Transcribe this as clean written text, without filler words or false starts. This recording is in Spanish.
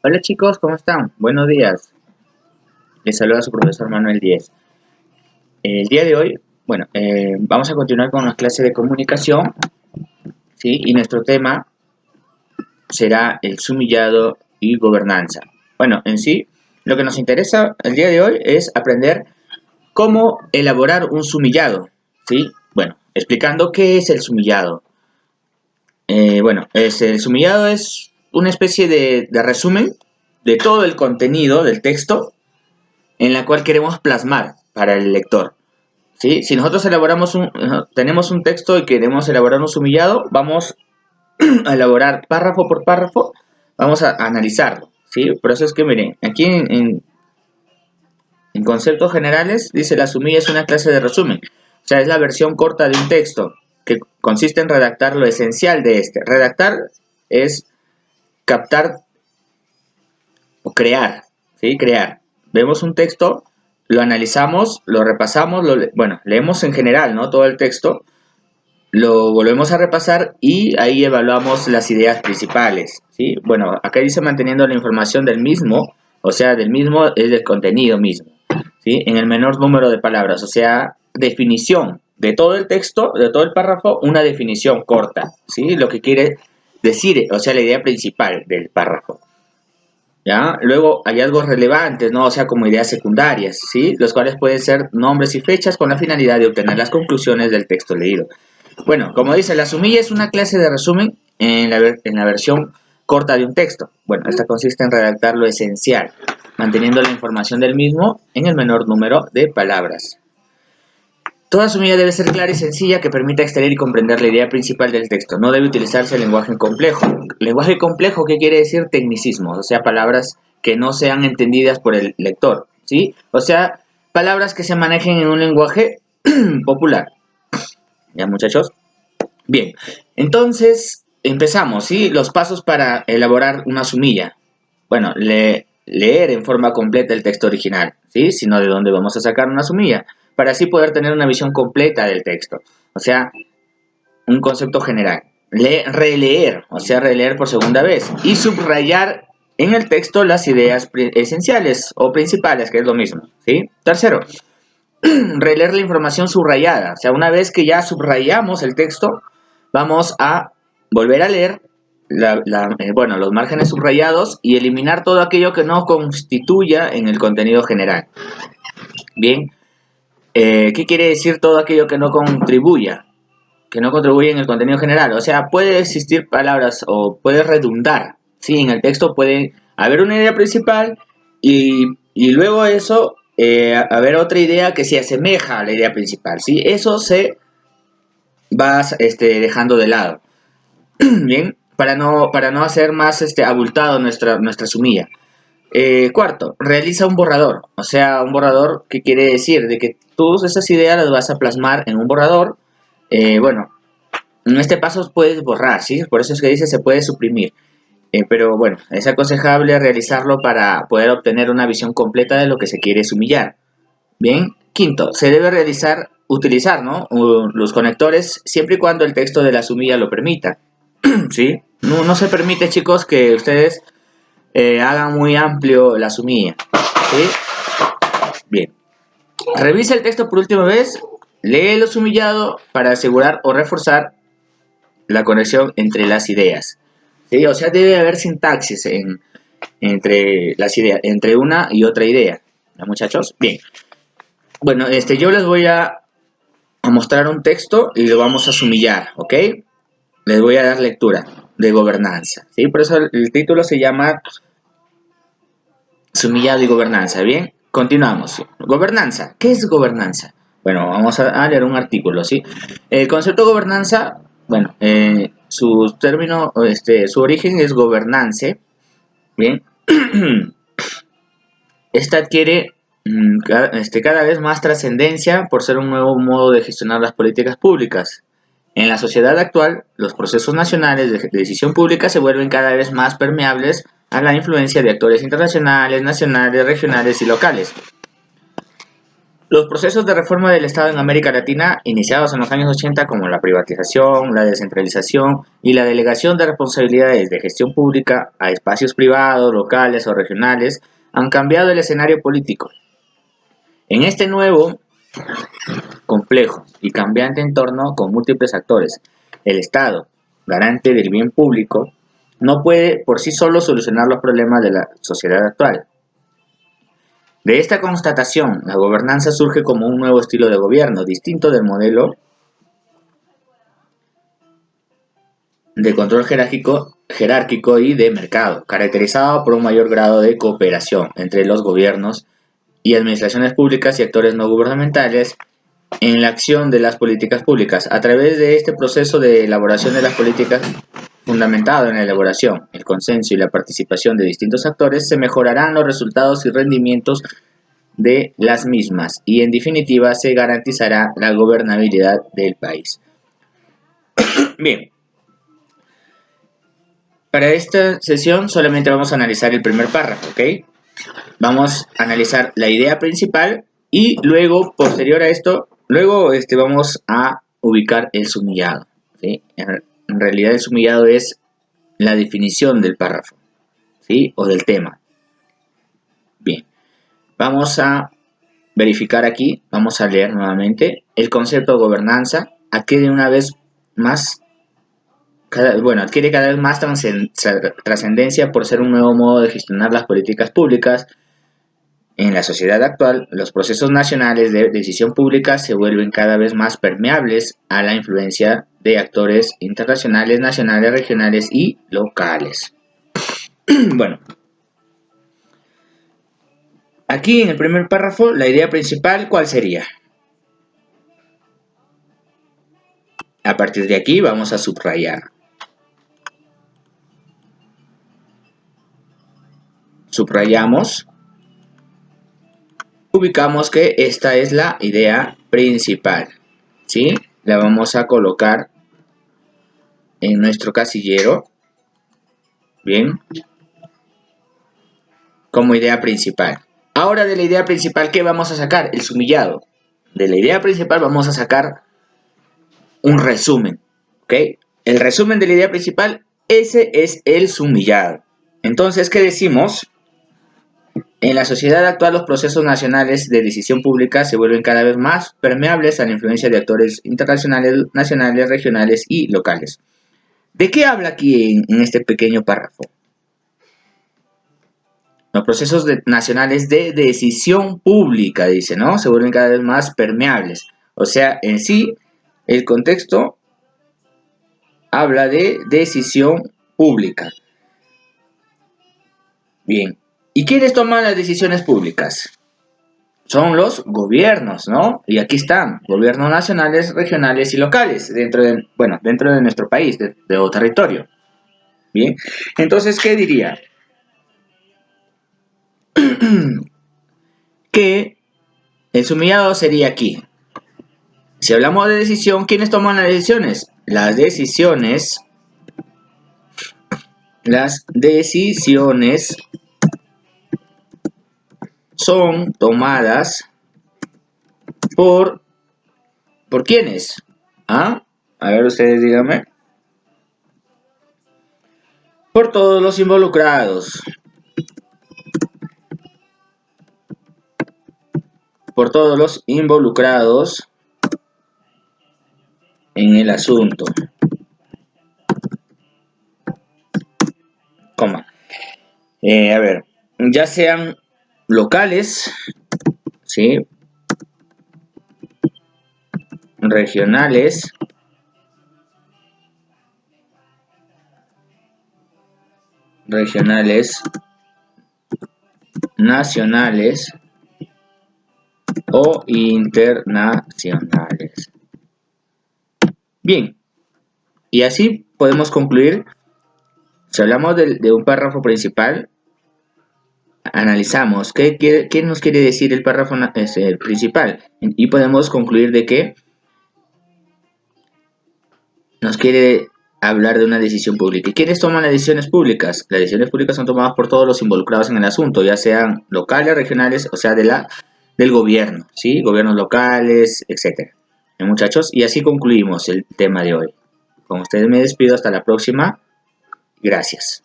Hola chicos, ¿cómo están? Buenos días. Les saluda su profesor Manuel Díez. El día de hoy, vamos a continuar con la clase de comunicación, ¿sí? Y nuestro tema será el sumillado y gobernanza. Bueno, en sí, lo que nos interesa el día de hoy es aprender cómo elaborar un sumillado, ¿sí? Bueno, explicando qué es el sumillado. El sumillado es una especie de resumen de todo el contenido del texto en la cual queremos plasmar para el lector. ¿Sí? Si nosotros tenemos un texto y queremos elaborar un sumillado, vamos a elaborar párrafo por párrafo, vamos a analizarlo. ¿Sí? Por eso es que miren, aquí en conceptos generales dice la sumilla es una clase de resumen. O sea, es la versión corta de un texto que consiste en redactar lo esencial de este. Redactar es captar o crear, ¿sí? Crear. Vemos un texto, lo analizamos, lo repasamos, leemos en general, ¿no? Todo el texto, lo volvemos a repasar y ahí evaluamos las ideas principales, ¿sí? Bueno, acá dice manteniendo la información del mismo, o sea, del mismo es del contenido mismo, ¿sí? En el menor número de palabras, o sea, definición de todo el texto, de todo el párrafo, una definición corta, ¿sí? Lo que quiere decir, o sea, la idea principal del párrafo. ¿Ya? Luego, hallazgos relevantes, ¿no? O sea, como ideas secundarias, ¿sí? Los cuales pueden ser nombres y fechas con la finalidad de obtener las conclusiones del texto leído. Bueno, como dice, la sumilla es una clase de resumen en la versión corta de un texto. Bueno, esta consiste en redactar lo esencial, manteniendo la información del mismo en el menor número de palabras. Toda sumilla debe ser clara y sencilla que permita extraer y comprender la idea principal del texto. No debe utilizarse el lenguaje complejo. Lenguaje complejo, ¿qué quiere decir? Tecnicismos, o sea, palabras que no sean entendidas por el lector, ¿sí? O sea, palabras que se manejen en un lenguaje popular. ¿Ya, muchachos? Bien, entonces empezamos, ¿sí? Los pasos para elaborar una sumilla. Bueno, leer en forma completa el texto original, ¿sí? Sino de dónde vamos a sacar una sumilla, para así poder tener una visión completa del texto. O sea, un concepto general. Releer, o sea, releer por segunda vez. Y subrayar en el texto las ideas esenciales o principales, que es lo mismo, ¿sí? Tercero, releer la información subrayada. O sea, una vez que ya subrayamos el texto, vamos a volver a leer los márgenes subrayados y eliminar todo aquello que no constituya en el contenido general. Bien, ¿qué quiere decir todo aquello que no contribuya? Que no contribuye en el contenido general. O sea, puede existir palabras o puede redundar. Sí, en el texto puede haber una idea principal y luego eso haber otra idea que se asemeja a la idea principal. ¿Sí? Eso se va dejando de lado. Bien, para no hacer más abultado nuestra sumilla. Cuarto, realiza un borrador. O sea, un borrador, ¿qué quiere decir? De que todas esas ideas las vas a plasmar en un borrador. En este paso puedes borrar, ¿sí? Por eso es que dice se puede suprimir. Pero bueno, es aconsejable realizarlo para poder obtener una visión completa de lo que se quiere sumillar. Bien, quinto, se debe utilizar, ¿no? Los conectores siempre y cuando el texto de la sumilla lo permita, ¿sí? No se permite, chicos, que ustedes hagan muy amplio la sumilla, ¿sí? Bien. Revisa el texto por última vez, lee lo sumillado para asegurar o reforzar la conexión entre las ideas. ¿Sí? O sea, debe haber sintaxis entre las ideas, entre una y otra idea. ¿No, muchachos? Bien. Bueno, yo les voy a mostrar un texto y lo vamos a sumillar, ¿ok? Les voy a dar lectura de gobernanza, ¿sí? Por eso el título se llama Sumillado y gobernanza, ¿bien? Continuamos. Gobernanza. ¿Qué es gobernanza? Bueno, vamos a leer un artículo, ¿sí? El concepto de gobernanza, bueno, su término, su origen es gobernance, ¿bien? Esta adquiere cada vez más trascendencia por ser un nuevo modo de gestionar las políticas públicas. En la sociedad actual, los procesos nacionales de decisión pública se vuelven cada vez más permeables a la influencia de actores internacionales, nacionales, regionales y locales. Los procesos de reforma del Estado en América Latina, iniciados en los años 80 como la privatización, la descentralización y la delegación de responsabilidades de gestión pública a espacios privados, locales o regionales, han cambiado el escenario político. En este nuevo, complejo y cambiante entorno con múltiples actores, el Estado, garante del bien público, no puede por sí solo solucionar los problemas de la sociedad actual. De esta constatación, la gobernanza surge como un nuevo estilo de gobierno, distinto del modelo de control jerárquico y de mercado, caracterizado por un mayor grado de cooperación entre los gobiernos y administraciones públicas y actores no gubernamentales en la acción de las políticas públicas. A través de este proceso de elaboración de las políticas, fundamentado en la elaboración, el consenso y la participación de distintos actores, se mejorarán los resultados y rendimientos de las mismas y en definitiva se garantizará la gobernabilidad del país. Bien, para esta sesión solamente vamos a analizar el primer párrafo, ¿ok? Vamos a analizar la idea principal y luego, posterior a esto, vamos a ubicar el sumillado, ¿sí? En realidad el sumillado es la definición del párrafo, ¿sí? O del tema. Bien, vamos a verificar aquí, vamos a leer nuevamente el concepto de gobernanza. Adquiere una vez más, adquiere cada vez más trascendencia por ser un nuevo modo de gestionar las políticas públicas. En la sociedad actual, los procesos nacionales de decisión pública se vuelven cada vez más permeables a la influencia de actores internacionales, nacionales, regionales y locales. Bueno, aquí en el primer párrafo, la idea principal, ¿cuál sería? A partir de aquí vamos a subrayar. Subrayamos. Ubicamos que esta es la idea principal, ¿sí? La vamos a colocar en nuestro casillero, bien, como idea principal. Ahora de la idea principal, ¿qué vamos a sacar? El sumillado. De la idea principal vamos a sacar un resumen, ¿ok? El resumen de la idea principal, ese es el sumillado. Entonces, ¿qué decimos? En la sociedad actual, los procesos nacionales de decisión pública se vuelven cada vez más permeables a la influencia de actores internacionales, nacionales, regionales y locales. ¿De qué habla aquí en este pequeño párrafo? Los procesos nacionales de decisión pública, dice, ¿no? Se vuelven cada vez más permeables. O sea, en sí, el contexto habla de decisión pública. Bien. ¿Y quiénes toman las decisiones públicas? Son los gobiernos, ¿no? Y aquí están, gobiernos nacionales, regionales y locales, dentro de nuestro país, de territorio. Bien, entonces, ¿qué diría? Que el sumillado sería aquí. Si hablamos de decisión, ¿quiénes toman las decisiones? Las decisiones son tomadas ¿por quiénes? ¿Ah? A ver, ustedes díganme. Por todos los involucrados. Por todos los involucrados en el asunto. Coma. A ver, ya sean locales, ¿sí? Regionales, nacionales o internacionales. Bien, y así podemos concluir. Si hablamos de un párrafo principal, analizamos qué nos quiere decir el párrafo principal y podemos concluir de que nos quiere hablar de una decisión pública. ¿Y quiénes toman las decisiones públicas? Las decisiones públicas son tomadas por todos los involucrados en el asunto, ya sean locales, regionales, o sea, de la del gobierno, ¿sí? Gobiernos locales, etcétera. Muchachos, y así concluimos el tema de hoy. Con ustedes me despido, hasta la próxima. Gracias.